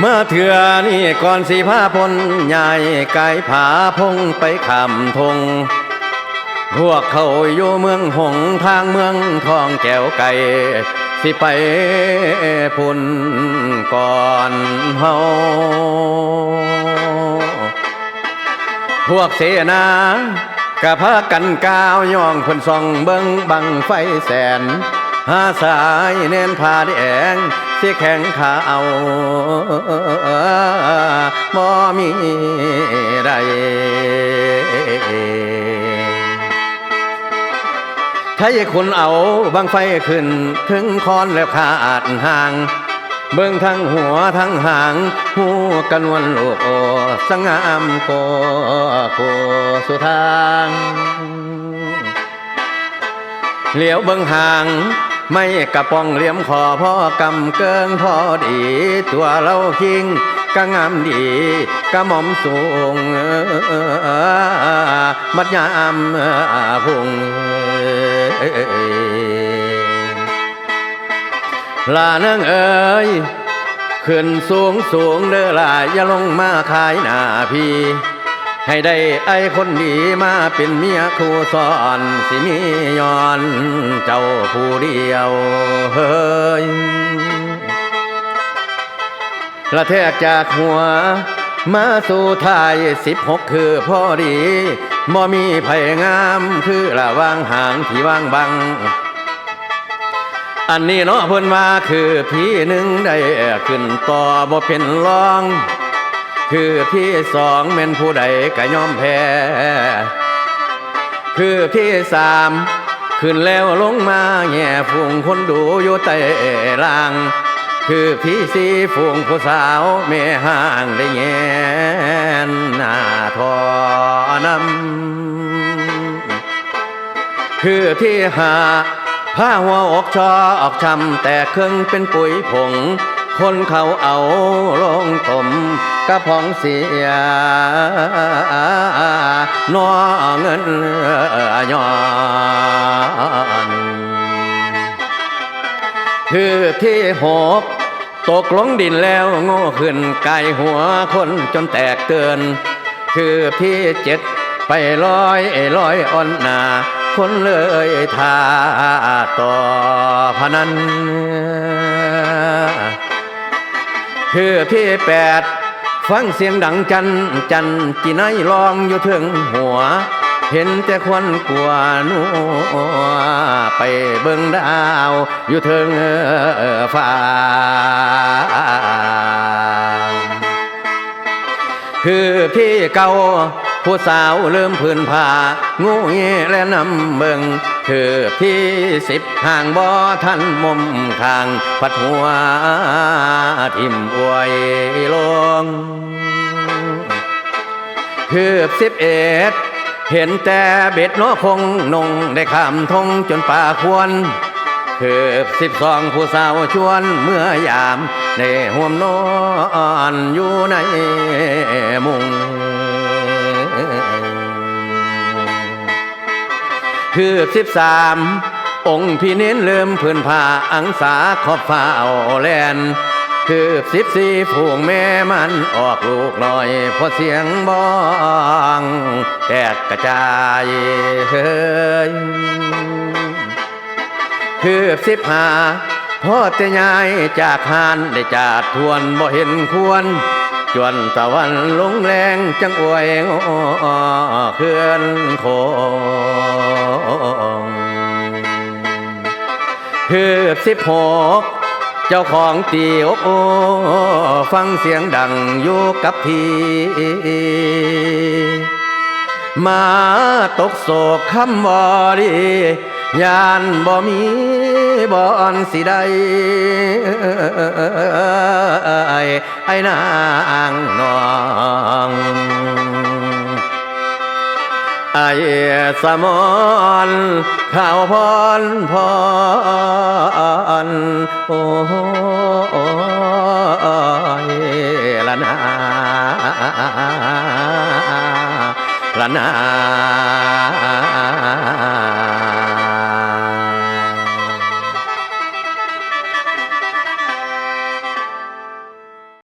เมื่อเถื่อนี่ก่อนสีผ้าพลใหญ่ไก่ผาพงไปคำทงพวกเขาอยู่เมืองหงทางเมืองทองแก้วไก่สิไปพุ่นก่อนเฮาพวกเสนากะพากันก้าวย่องพนส่องเบิ่งบังไฟแสนหาสายเน้นผ้าแดงสิแข็งขาเอาบ่มีใดถ้าคุณเอาบังไฟขึ้นถึงคอนแล้วขาดห่างเบิ่งทั้งหัวทั้งหางหูกันวันโลกโอสงามโกโคสุทางเหลียวเบิ่งห่างไม่กระป้องเหลี่ยมคอพ่อกำเกิงพอดีตัวเราคิงก็งามดีก็หม่อมสูงบัดยามพุ่งลาเนื่องเอ๋ยขึ้นสูงสูงเด้อลาอย่าลงมาขายหน้าพี่ให้ได้ไอ้คนดีมาเป็นเมียคู่ซ้อนสิมีย้อนเจ้าผู้เดียวเฮ้ยละแทกจากหัวมาสู่ท้าย16คือพอดีบ่มีไผงามคือละวางห่างที่วางบังอันนี้เนาะเพิ่นว่าคือพี่หนึ่งได้ขึ้นต่อบ่เป็นรองคือพี่สองแม่นผู้ใดก็ยอมแพ้คือพี่สามขึ้นแล้วลงมาแง่ฝูงคนดูอยู่ใต้ล่างคือพี่สี่ฝูงผู้สาวแม่ห่างได้แงนหน้าทอนำคือพี่ห้าผ้าหัวอกชอออกช้ำแต่เครื่องเป็นปุ๋ยผงคนเขาเอาลงต้มกระพองเสียนอเงินย้อนคือที่หกตกลงดินแล้วโง่ขึ้นไกลหัวคนจนแตกเตือนคือที่เจ็ดไปลอยอ่อนหนาคนเลยท่าต่อพนันคือที่แปดฟังเสียงดังจันจีไนลองอยู่ถึงหัวเห็นแต่ควันกลัวนัวไปเบิ่งดาวอยู่ถึงฟ้าคือพี่เก่าผู้สาวเริ่มพื้นผ้างูเงี้ยและนำเบิ่งคือพี่10ห่างบ่ทันมุมข้างพัดหัวทิ่มอวยลงคือ11เห็นแต่เบ็ดน้อคงนงได้ข้ามทงจนป่าควรคือ12ผู้สาวชวนเมื่อยามได้ห่วมนอนอยู่ในมุงคือ13องค์พี่เน้นเริ่มพื้นผ้าอังสาขอบฟ้าเอาแลนคือ14ฝูงแม่มันออกลูกน้อยพอเสียงบ้องแตกกระจายเฮ้ยคือ15พ่อแต่ยายจากหานได้จากทวนบ่เห็นควรจวนตะวันลงแรงจังอวยเคลื่อนโคงคือ16เจ้าของตีอกฟังเสียงดังอยู่กับพี่มาตกโศกคำบ่ดียานบ่มีบ่อนสิได้ไอ้นางน้องไอ้สมอนข่าวพรโอ้ยละนาละนา